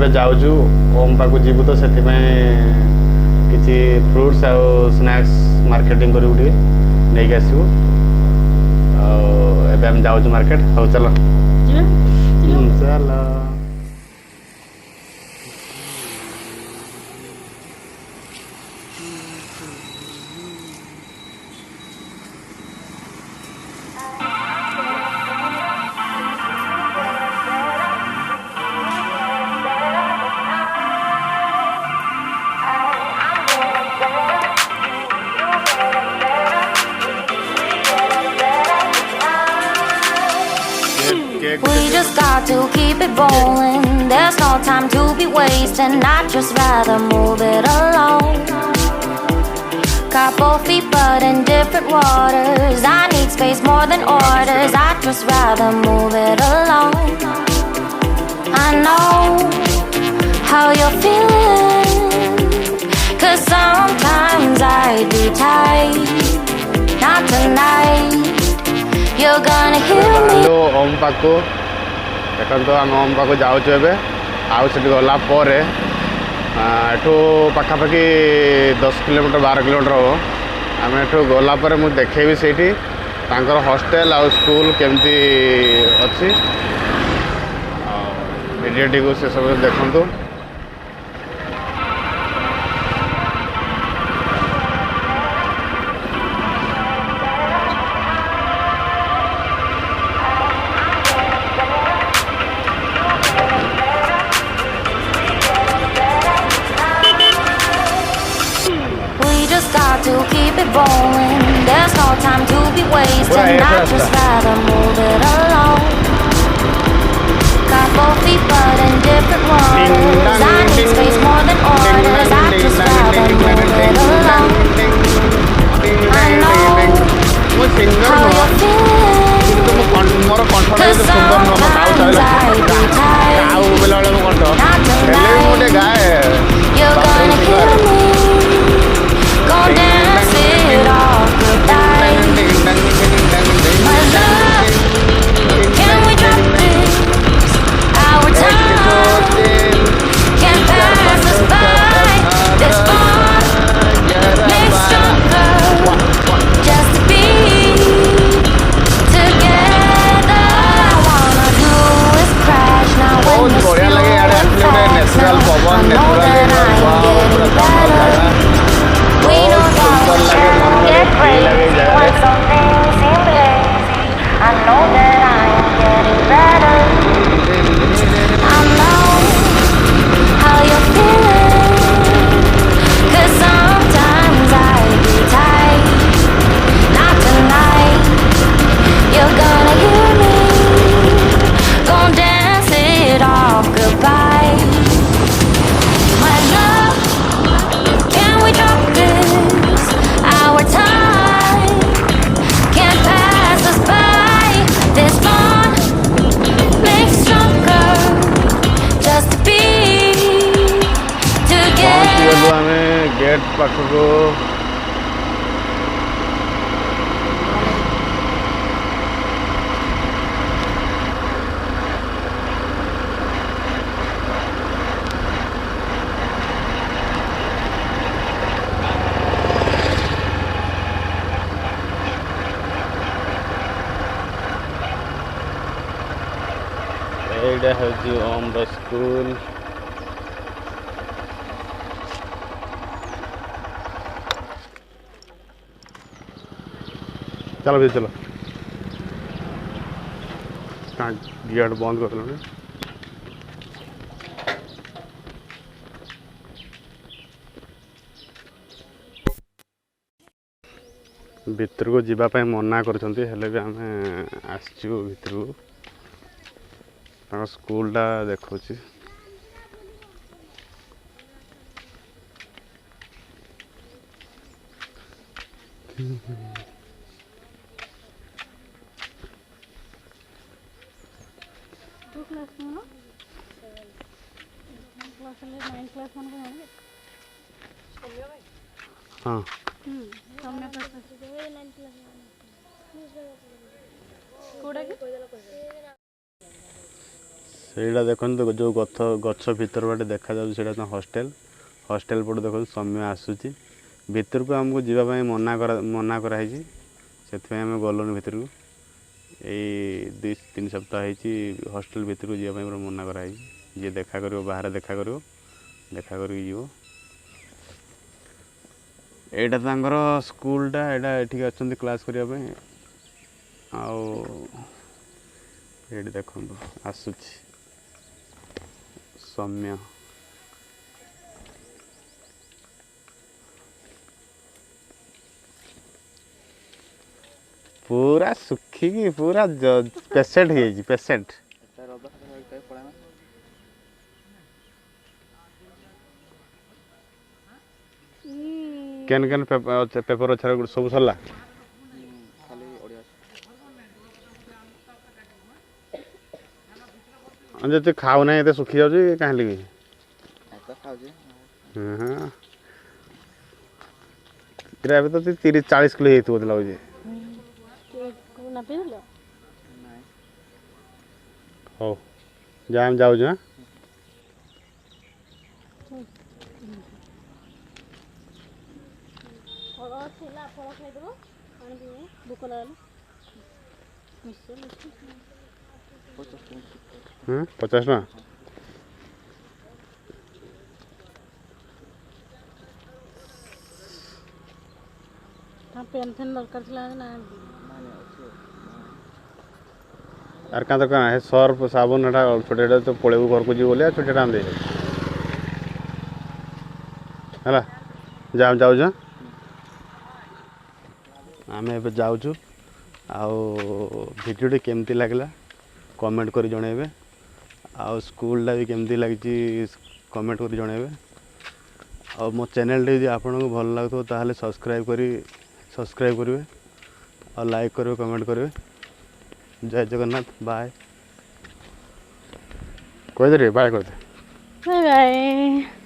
ଏବେ ଯାଉଛୁ ଓମ୍ ପାଖକୁ ଯିବୁ ତ ସେଥିପାଇଁ କିଛି ଫ୍ରୁଟ୍ସ ଆଉ ସ୍ନାକ୍ସ ମାର୍କେଟିଂ କରିବୁ ଟିକେ ନେଇକି ଆସିବୁ ଆଉ ଏବେ ଆମେ ଯାଉଛୁ ମାର୍କେଟ। ହଉ ଚାଲ ଚାଲ। We just got to keep it rolling. There's no time to be wasting. I'd just rather move it along. Got both feet but in different waters. I need space more than orders. I'd just rather move it along. I know how you're feeling, 'cause sometimes I do tight. Not tonight. You're gonna hear me. ओम पाखु देखो आम ओम पाखु जाऊँ एवं आउ से गला एठू पखापाखि 10 kilometre 12 kilometre हम आम एठू गलापर मुझे देखेबी से हॉस्टेल आउ स्कूल केमती अच्छी भिडियोटी को से सब देखु। To keep it rolling, there's no time to be wasting. I'd just rather move it along. Got both feet but in different waters. I need space more than orders. I'd just rather move it along. I know how you're feeling, 'cause sometimes I do tired. Not tonight. You're gonna hear me. Go dance it off goodbye. My love, can we drop this? Our time can't pass us by. This bond makes stronger. Just to be together. I wanna do is crash now when the fuel and fast now. I know that I am getting better. We know that we can get crazy when some things seem lazy. I know that I am getting better. I know how you're feeling, 'cause sometimes I be tight. Not tonight. You're gonna hear me. Gonna dance it off goodbye. My love, can we drop this? Our time can't pass us by. This bond makes stronger. Just to be together. गेट पाखक एटा हूँ ओम school. चलो भी चलो gate बंद कर भितर को जीवाई मना कर भितर को स्कूलटा देखा हाँ ସେଇଟା ଦେଖନ୍ତୁ ଯେଉଁ ଗଛ ଭିତର ବାଟେ ଦେଖାଯାଉଛି ସେଇଟା ତ ହଷ୍ଟେଲ ପଟେ ଦେଖନ୍ତୁ ସମୟ ଆସୁଛି ଭିତରକୁ ଆମକୁ ଯିବା ପାଇଁ ମନା କରାହେଇଛି ସେଥିପାଇଁ ଆମେ ଗଲୁନି ଭିତରକୁ ଏଇ 2-3 ସପ୍ତାହ ହେଇଛି ହଷ୍ଟେଲ ଭିତରକୁ ଯିବା ପାଇଁ ପୁରା ମନା କରାହେଇଛି ଯିଏ ଦେଖା କରିବ ବାହାରେ ଦେଖା କରିକି ଯିବ ଏଇଟା ତାଙ୍କର ସ୍କୁଲଟା ଏଇଟା ଏଠିକି ଅଛନ୍ତି କ୍ଲାସ୍ କରିବା ପାଇଁ ଆଉ ଏଇଠି ଦେଖନ୍ତୁ ଆସୁଛି ସୌମ୍ୟ पूरा सुखिकी पूरा पेसेंट हो पेसेंट केन पेपर अच्छा सब सरला जे खाऊ ना ये सुखी जाऊँ कहीं लगी हाँ तो 30-40 किलो हो लगे हो जा हम जाऊँ हाँ हाँ 50 ना पेन फेन दरकार ना यार क्या दरकार है सर्फ साबुन एटा छोटे तो पलैबू घर को जी बोले छोटे दे है जा जाऊँ आम ए जाऊँ भिडियो केमती लगला कमेंट कर जनइबे आउ स्कूलटा भी केमती लगी कमेंट कर जनइबे और मो चैनल टे आपन को भल लगो ताहले सब्सक्राइब करेंगे और लाइक करेंगे कमेंट करेंगे जय जगन्नाथ बाय कह दे बाय कर दे बाय बाय।